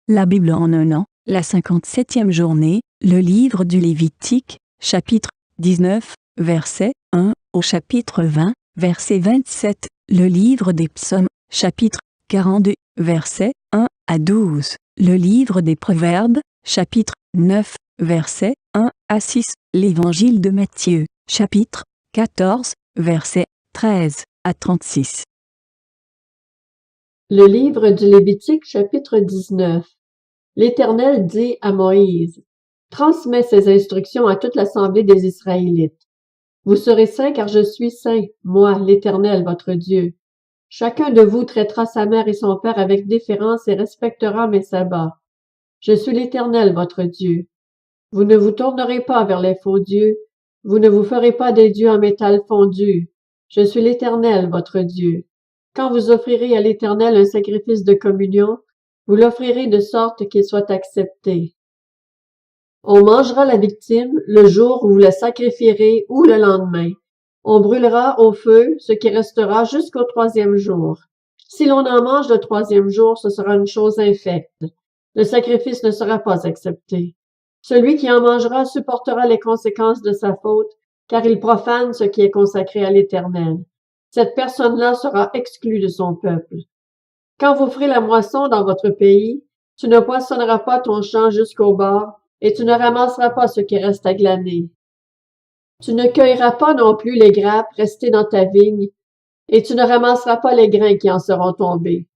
La Bible en un an, la 57e journée, le livre du Lévitique, chapitre 19, verset 1 au chapitre 20, verset 27, le livre des Psaumes, chapitre 42, verset 1 à 12, le livre des Proverbes, chapitre 9, verset 1 à 6, l'évangile de Matthieu, chapitre 14, verset 13 à 36. Le livre du Lévitique, chapitre 19. L'Éternel dit à Moïse: transmets ces instructions à toute l'assemblée des Israélites. Vous serez saints car je suis saint, moi, l'Éternel, votre Dieu. Chacun de vous traitera sa mère et son père avec déférence et respectera mes sabbats. Je suis l'Éternel, votre Dieu. Vous ne vous tournerez pas vers les faux dieux, vous ne vous ferez pas des dieux en métal fondu. Je suis l'Éternel, votre Dieu. Quand vous offrirez à l'Éternel un sacrifice de communion, vous l'offrirez de sorte qu'il soit accepté. On mangera la victime le jour où vous la sacrifierez ou le lendemain. On brûlera au feu ce qui restera jusqu'au 3e jour. Si l'on en mange le 3e jour, ce sera une chose infecte. Le sacrifice ne sera pas accepté. Celui qui en mangera supportera les conséquences de sa faute, car il profane ce qui est consacré à l'Éternel. Cette personne-là sera exclue de son peuple. Quand vous ferez la moisson dans votre pays, tu ne poinçonneras pas ton champ jusqu'au bord, et tu ne ramasseras pas ce qui reste à glaner. Tu ne cueilleras pas non plus les grappes restées dans ta vigne, et tu ne ramasseras pas les grains qui en seront tombés.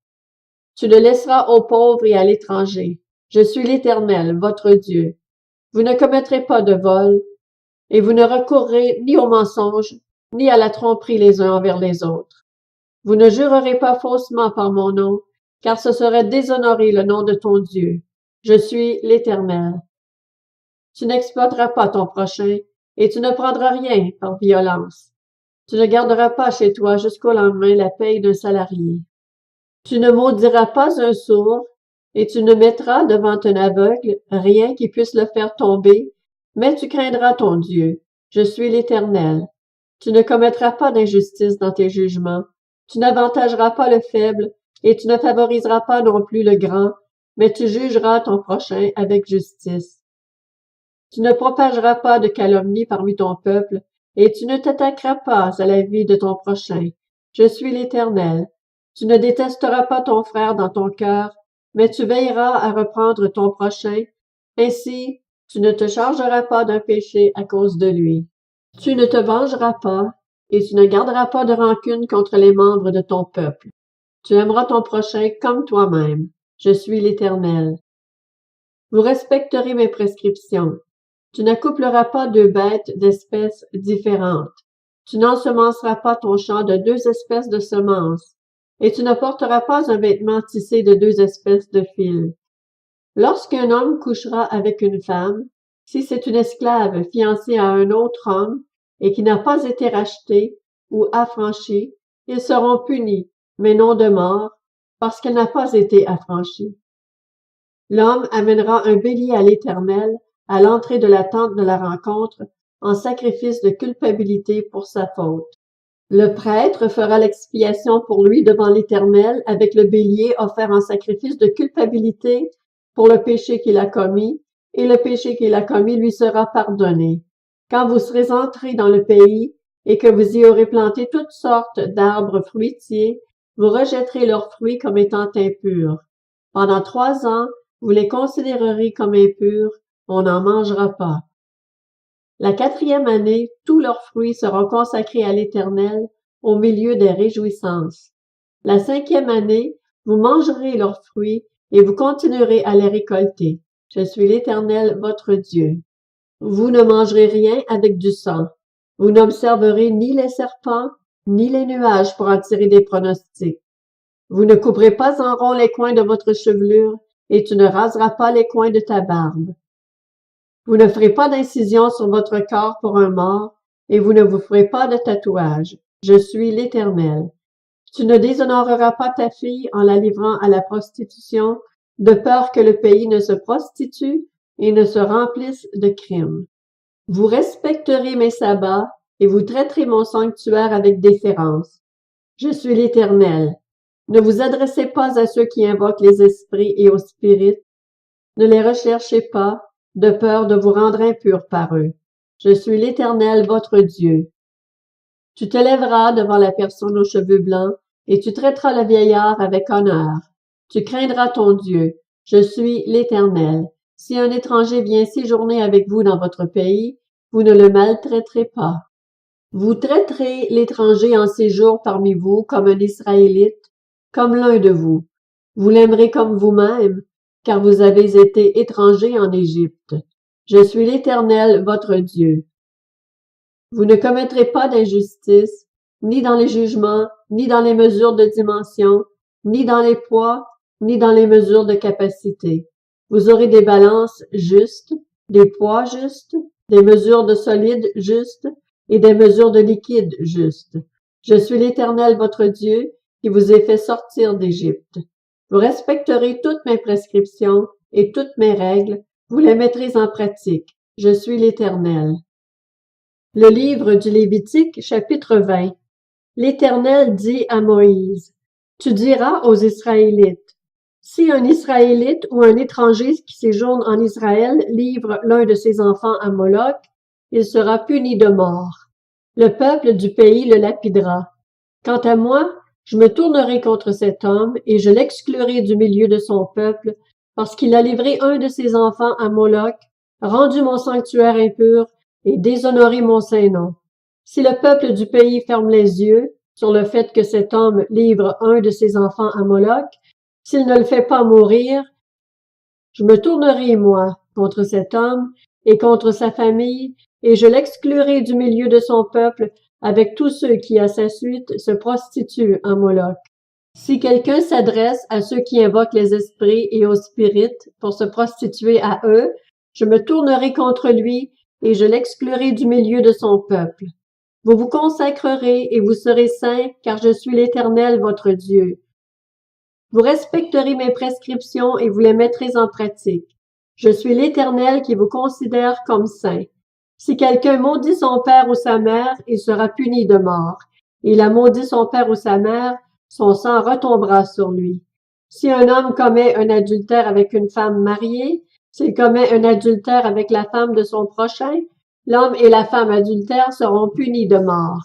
Tu le laisseras aux pauvres et à l'étranger. Je suis l'Éternel, votre Dieu. Vous ne commettrez pas de vol, et vous ne recourrez ni au mensonge, ni à la tromperie les uns envers les autres. Vous ne jurerez pas faussement par mon nom, car ce serait déshonorer le nom de ton Dieu. Je suis l'Éternel. Tu n'exploiteras pas ton prochain, et tu ne prendras rien par violence. Tu ne garderas pas chez toi jusqu'au lendemain la paye d'un salarié. Tu ne maudiras pas un sourd, et tu ne mettras devant un aveugle rien qui puisse le faire tomber, mais tu craindras ton Dieu. Je suis l'Éternel. Tu ne commettras pas d'injustice dans tes jugements. Tu n'avantageras pas le faible, et tu ne favoriseras pas non plus le grand, mais tu jugeras ton prochain avec justice. Tu ne propageras pas de calomnie parmi ton peuple, et tu ne t'attaqueras pas à la vie de ton prochain. Je suis l'Éternel. Tu ne détesteras pas ton frère dans ton cœur, mais tu veilleras à reprendre ton prochain. Ainsi, tu ne te chargeras pas d'un péché à cause de lui. Tu ne te vengeras pas, et tu ne garderas pas de rancune contre les membres de ton peuple. Tu aimeras ton prochain comme toi-même. Je suis l'Éternel. Vous respecterez mes prescriptions. Tu n'accoupleras pas deux bêtes d'espèces différentes. Tu n'ensemenceras pas ton champ de deux espèces de semences, et tu ne porteras pas un vêtement tissé de deux espèces de fils. Lorsqu'un homme couchera avec une femme, si c'est une esclave fiancée à un autre homme et qui n'a pas été rachetée ou affranchie, ils seront punis, mais non de mort, parce qu'elle n'a pas été affranchie. L'homme amènera un bélier à l'Éternel à l'entrée de la tente de la rencontre en sacrifice de culpabilité pour sa faute. Le prêtre fera l'expiation pour lui devant l'Éternel avec le bélier offert en sacrifice de culpabilité pour le péché qu'il a commis, et le péché qu'il a commis lui sera pardonné. Quand vous serez entrés dans le pays et que vous y aurez planté toutes sortes d'arbres fruitiers, vous rejetterez leurs fruits comme étant impurs. Pendant 3 ans, vous les considérerez comme impurs, on n'en mangera pas. La 4e année, tous leurs fruits seront consacrés à l'Éternel au milieu des réjouissances. La 5e année, vous mangerez leurs fruits et vous continuerez à les récolter. Je suis l'Éternel, votre Dieu. Vous ne mangerez rien avec du sang. Vous n'observerez ni les serpents, ni les nuages pour en tirer des pronostics. Vous ne couperez pas en rond les coins de votre chevelure, et tu ne raseras pas les coins de ta barbe. Vous ne ferez pas d'incision sur votre corps pour un mort, et vous ne vous ferez pas de tatouage. Je suis l'Éternel. Tu ne déshonoreras pas ta fille en la livrant à la prostitution, de peur que le pays ne se prostitue et ne se remplisse de crimes. Vous respecterez mes sabbats, et vous traiterez mon sanctuaire avec déférence. Je suis l'Éternel. Ne vous adressez pas à ceux qui invoquent les esprits et aux spirites, Ne les recherchez pas, de peur de vous rendre impurs par eux. Je suis l'Éternel, votre Dieu. Tu te lèveras devant la personne aux cheveux blancs, et tu traiteras le vieillard avec honneur. Tu craindras ton Dieu. Je suis l'Éternel. Si un étranger vient séjourner avec vous dans votre pays, vous ne le maltraiterez pas. Vous traiterez l'étranger en séjour parmi vous comme un Israélite, comme l'un de vous. Vous l'aimerez comme vous-même, car vous avez été étrangers en Égypte. Je suis l'Éternel, votre Dieu. Vous ne commettrez pas d'injustice, ni dans les jugements, ni dans les mesures de dimension, ni dans les poids, ni dans les mesures de capacité. Vous aurez des balances justes, des poids justes, des mesures de solide justes et des mesures de liquide justes. Je suis l'Éternel, votre Dieu, qui vous ai fait sortir d'Égypte. Vous respecterez toutes mes prescriptions et toutes mes règles, vous les mettrez en pratique. Je suis l'Éternel. Le livre du Lévitique, chapitre 20. L'Éternel dit à Moïse, « Tu diras aux Israélites, si un Israélite ou un étranger qui séjourne en Israël livre l'un de ses enfants à Moloch, il sera puni de mort. Le peuple du pays le lapidera. Quant à moi, je me tournerai contre cet homme et je l'exclurai du milieu de son peuple, parce qu'il a livré un de ses enfants à Moloch, rendu mon sanctuaire impur et déshonoré mon saint nom. Si le peuple du pays ferme les yeux sur le fait que cet homme livre un de ses enfants à Moloch, s'il ne le fait pas mourir, je me tournerai, moi, contre cet homme et contre sa famille, et je l'exclurai du milieu de son peuple avec tous ceux qui, à sa suite, se prostituent à Moloch. Si quelqu'un s'adresse à ceux qui invoquent les esprits et aux spirites pour se prostituer à eux, je me tournerai contre lui et je l'exclurai du milieu de son peuple. Vous vous consacrerez et vous serez saints, car je suis l'Éternel, votre Dieu. Vous respecterez mes prescriptions et vous les mettrez en pratique. Je suis l'Éternel qui vous considère comme saint. Si quelqu'un maudit son père ou sa mère, il sera puni de mort. Il a maudit son père ou sa mère, son sang retombera sur lui. Si un homme commet un adultère avec une femme mariée, s'il commet un adultère avec la femme de son prochain, l'homme et la femme adultère seront punis de mort.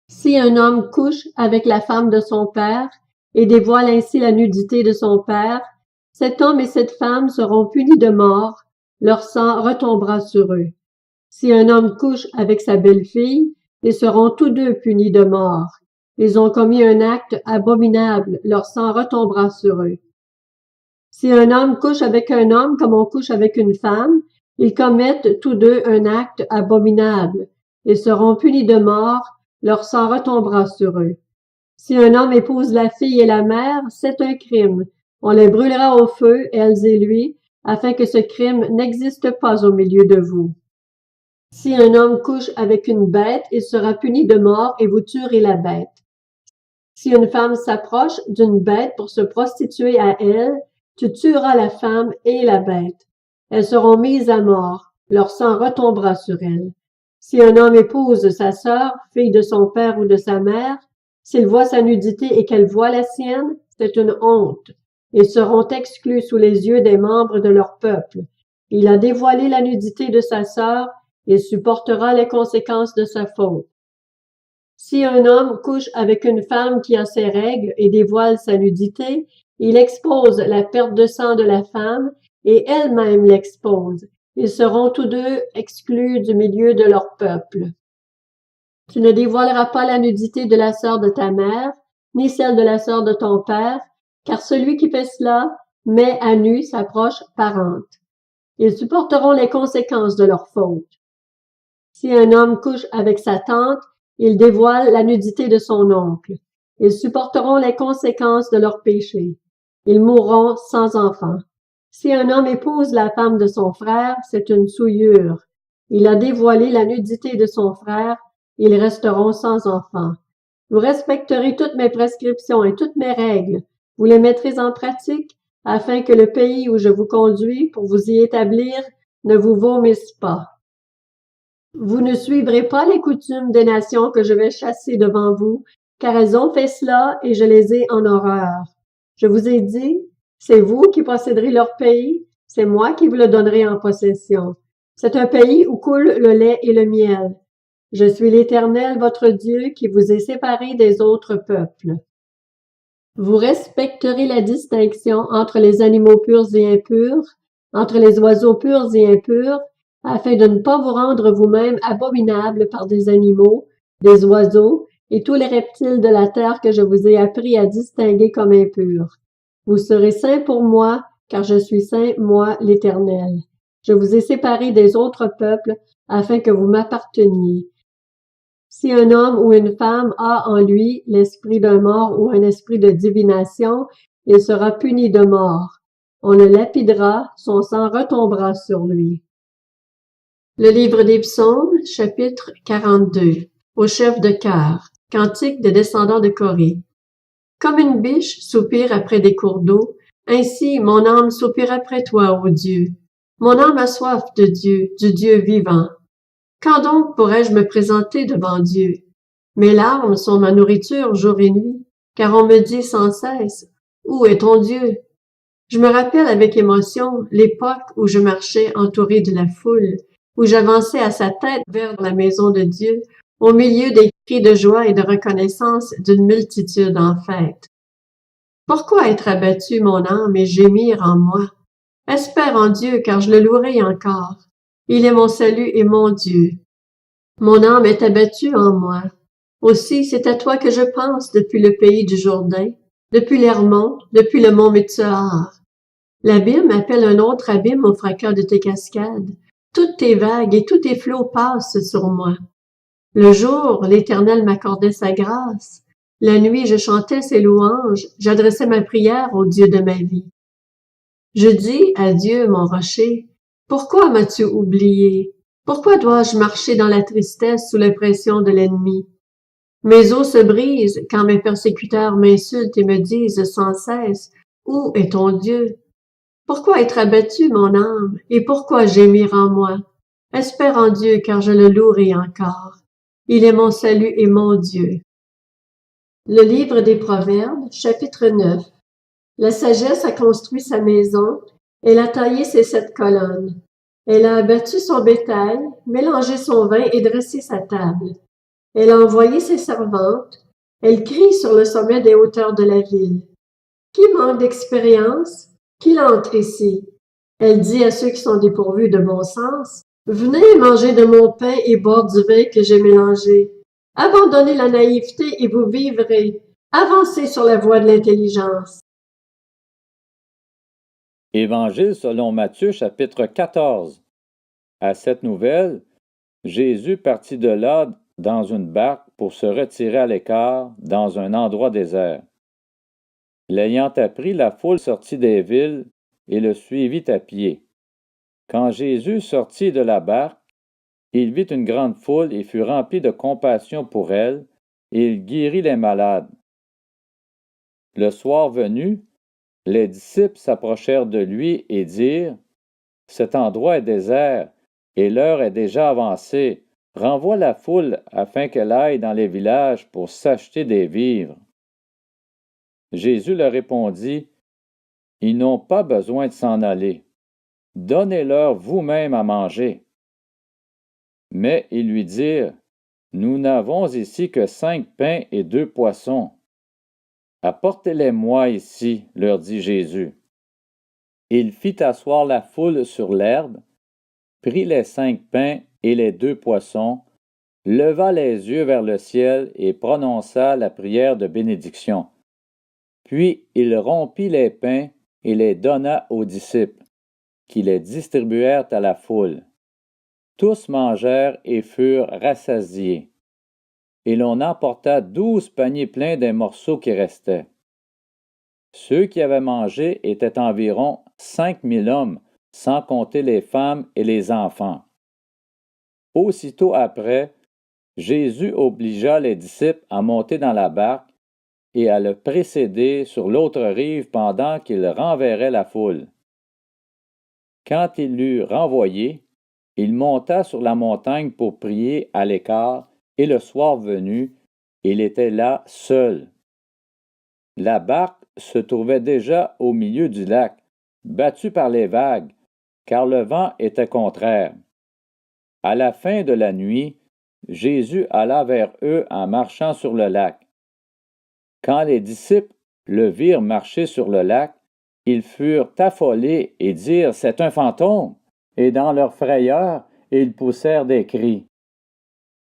Si un homme couche avec la femme de son père et dévoile ainsi la nudité de son père, cet homme et cette femme seront punis de mort, leur sang retombera sur eux. Si un homme couche avec sa belle-fille, ils seront tous deux punis de mort. Ils ont commis un acte abominable, leur sang retombera sur eux. Si un homme couche avec un homme comme on couche avec une femme, ils commettent tous deux un acte abominable. Ils seront punis de mort, leur sang retombera sur eux. Si un homme épouse la fille et la mère, c'est un crime. On les brûlera au feu, elles et lui, afin que ce crime n'existe pas au milieu de vous. Si un homme couche avec une bête, il sera puni de mort et vous tuerez la bête. Si une femme s'approche d'une bête pour se prostituer à elle, tu tueras la femme et la bête. Elles seront mises à mort, leur sang retombera sur elles. Si un homme épouse sa sœur, fille de son père ou de sa mère, s'il voit sa nudité et qu'elle voit la sienne, c'est une honte. Ils seront exclus sous les yeux des membres de leur peuple. Il a dévoilé la nudité de sa sœur, il supportera les conséquences de sa faute. Si un homme couche avec une femme qui a ses règles et dévoile sa nudité, il expose la perte de sang de la femme et elle-même l'expose. Ils seront tous deux exclus du milieu de leur peuple. Tu ne dévoileras pas la nudité de la sœur de ta mère, ni celle de la sœur de ton père, car celui qui fait cela met à nu sa proche parente. Ils supporteront les conséquences de leur faute. Si un homme couche avec sa tante, il dévoile la nudité de son oncle. Ils supporteront les conséquences de leur péché. Ils mourront sans enfant. Si un homme épouse la femme de son frère, c'est une souillure. Il a dévoilé la nudité de son frère, ils resteront sans enfant. Vous respecterez toutes mes prescriptions et toutes mes règles. Vous les mettrez en pratique, afin que le pays où je vous conduis pour vous y établir ne vous vomisse pas. Vous ne suivrez pas les coutumes des nations que je vais chasser devant vous, car elles ont fait cela et je les ai en horreur. Je vous ai dit, c'est vous qui posséderez leur pays, C'est moi qui vous le donnerai en possession. C'est un pays où coule le lait et le miel. Je suis l'Éternel, votre Dieu, qui vous ai séparé des autres peuples. Vous respecterez la distinction entre les animaux purs et impurs, entre les oiseaux purs et impurs, afin de ne pas vous rendre vous-même abominables par des animaux, des oiseaux et tous les reptiles de la terre que je vous ai appris à distinguer comme impurs. Vous serez saints pour moi, car je suis saint, moi, l'Éternel. Je vous ai séparés des autres peuples, afin que vous m'apparteniez. Si un homme ou une femme a en lui l'esprit d'un mort ou un esprit de divination, il sera puni de mort. On le lapidera, son sang retombera sur lui. Le livre des Psaumes, chapitre 42. Au chef de chœur. Cantique des descendants de Corée. Comme une biche soupire après des cours d'eau, ainsi mon âme soupire après toi, ô Dieu. Mon âme a soif de Dieu, du Dieu vivant. Quand donc pourrais-je me présenter devant Dieu? Mes larmes sont ma nourriture jour et nuit, car on me dit sans cesse, où est ton Dieu? Je me rappelle avec émotion l'époque où je marchais entouré de la foule, où j'avançais à sa tête vers la maison de Dieu, au milieu des cris de joie et de reconnaissance d'une multitude en fête. Pourquoi être abattu, mon âme, et gémir en moi? Espère en Dieu, car je le louerai encore. Il est mon salut et mon Dieu. Mon âme est abattue en moi. Aussi, c'est à toi que je pense depuis le pays du Jourdain, depuis l'Hermon, depuis le mont Mitsahar. L'abîme appelle un autre abîme au fracas de tes cascades. Toutes tes vagues et tous tes flots passent sur moi. Le jour, l'Éternel m'accordait sa grâce. La nuit, je chantais ses louanges, j'adressais ma prière au Dieu de ma vie. Je dis à Dieu, mon rocher, pourquoi m'as-tu oublié? Pourquoi dois-je marcher dans la tristesse sous la pression de l'ennemi? Mes os se brisent quand mes persécuteurs m'insultent et me disent sans cesse, où est ton Dieu? Pourquoi être abattu, mon âme, et pourquoi gémir en moi? Espère en Dieu, car je le louerai encore. Il est mon salut et mon Dieu. Le livre des Proverbes, chapitre 9. La sagesse a construit sa maison, elle a taillé ses 7 colonnes. Elle a abattu son bétail, mélangé son vin et dressé sa table. Elle a envoyé ses servantes, elle crie sur le sommet des hauteurs de la ville. Qui manque d'expérience? Qui entre ici? Elle dit à ceux qui sont dépourvus de bon sens, venez manger de mon pain et boire du vin que j'ai mélangé. Abandonnez la naïveté et vous vivrez. Avancez sur la voie de l'intelligence. Évangile selon Matthieu, chapitre 14. À cette nouvelle, Jésus partit de là dans une barque pour se retirer à l'écart dans un endroit désert. L'ayant appris, la foule sortit des villes et le suivit à pied. Quand Jésus sortit de la barque, il vit une grande foule et fut rempli de compassion pour elle, et il guérit les malades. Le soir venu, les disciples s'approchèrent de lui et dirent, « Cet endroit est désert, et l'heure est déjà avancée. Renvoie la foule afin qu'elle aille dans les villages pour s'acheter des vivres. » Jésus leur répondit, « Ils n'ont pas besoin de s'en aller. Donnez-leur vous-même à manger. » Mais ils lui dirent, « Nous n'avons ici que 5 pains et 2 poissons. » « Apportez-les-moi ici, leur dit Jésus. Il fit asseoir la foule sur l'herbe, prit les 5 pains et les 2 poissons, leva les yeux vers le ciel et prononça la prière de bénédiction. Puis il rompit les pains et les donna aux disciples, qui les distribuèrent à la foule. Tous mangèrent et furent rassasiés. Et l'on emporta 12 paniers pleins des morceaux qui restaient. Ceux qui avaient mangé étaient environ 5000 hommes, sans compter les femmes et les enfants. Aussitôt après, Jésus obligea les disciples à monter dans la barque et à le précéder sur l'autre rive pendant qu'il renverrait la foule. Quand il l'eut renvoyé, il monta sur la montagne pour prier à l'écart, et le soir venu, il était là seul. La barque se trouvait déjà au milieu du lac, battus par les vagues, car le vent était contraire. À la fin de la nuit, Jésus alla vers eux en marchant sur le lac. Quand les disciples le virent marcher sur le lac, ils furent affolés et dirent « C'est un fantôme !» et dans leur frayeur, ils poussèrent des cris.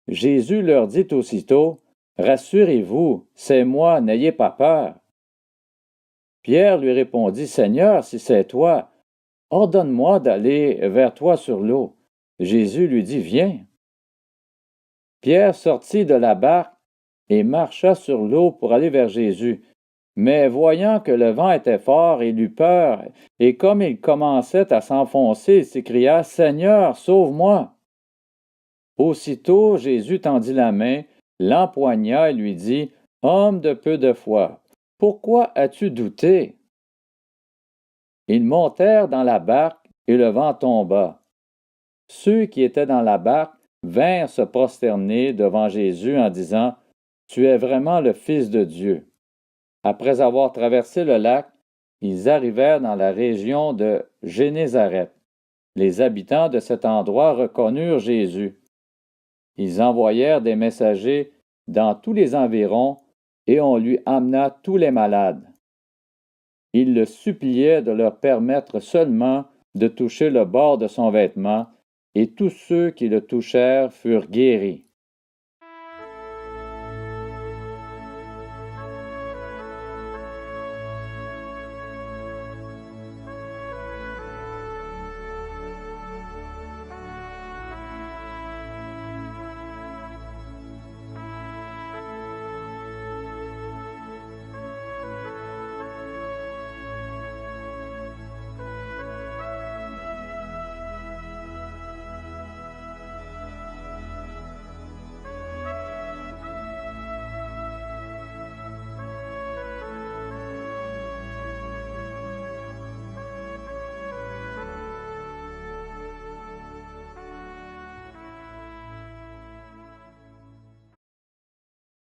Jésus leur dit aussitôt « Rassurez-vous, c'est moi, n'ayez pas peur. » Pierre lui répondit « Seigneur, si c'est toi, ordonne-moi d'aller vers toi sur l'eau. » Jésus lui dit « Viens. » Pierre sortit de la barque et marcha sur l'eau pour aller vers Jésus. Mais voyant que le vent était fort, il eut peur, et comme il commençait à s'enfoncer, il s'écria « Seigneur, sauve-moi !» Aussitôt Jésus tendit la main, l'empoigna et lui dit « Homme de peu de foi, pourquoi as-tu douté? » Ils montèrent dans la barque et le vent tomba. Ceux qui étaient dans la barque vinrent se prosterner devant Jésus en disant « Tu es vraiment le Fils de Dieu. » Après avoir traversé le lac, ils arrivèrent dans la région de Génézareth. Les habitants de cet endroit reconnurent Jésus. Ils envoyèrent des messagers dans tous les environs et on lui amena tous les malades. Ils le suppliaient de leur permettre seulement de toucher le bord de son vêtement, et tous ceux qui le touchèrent furent guéris.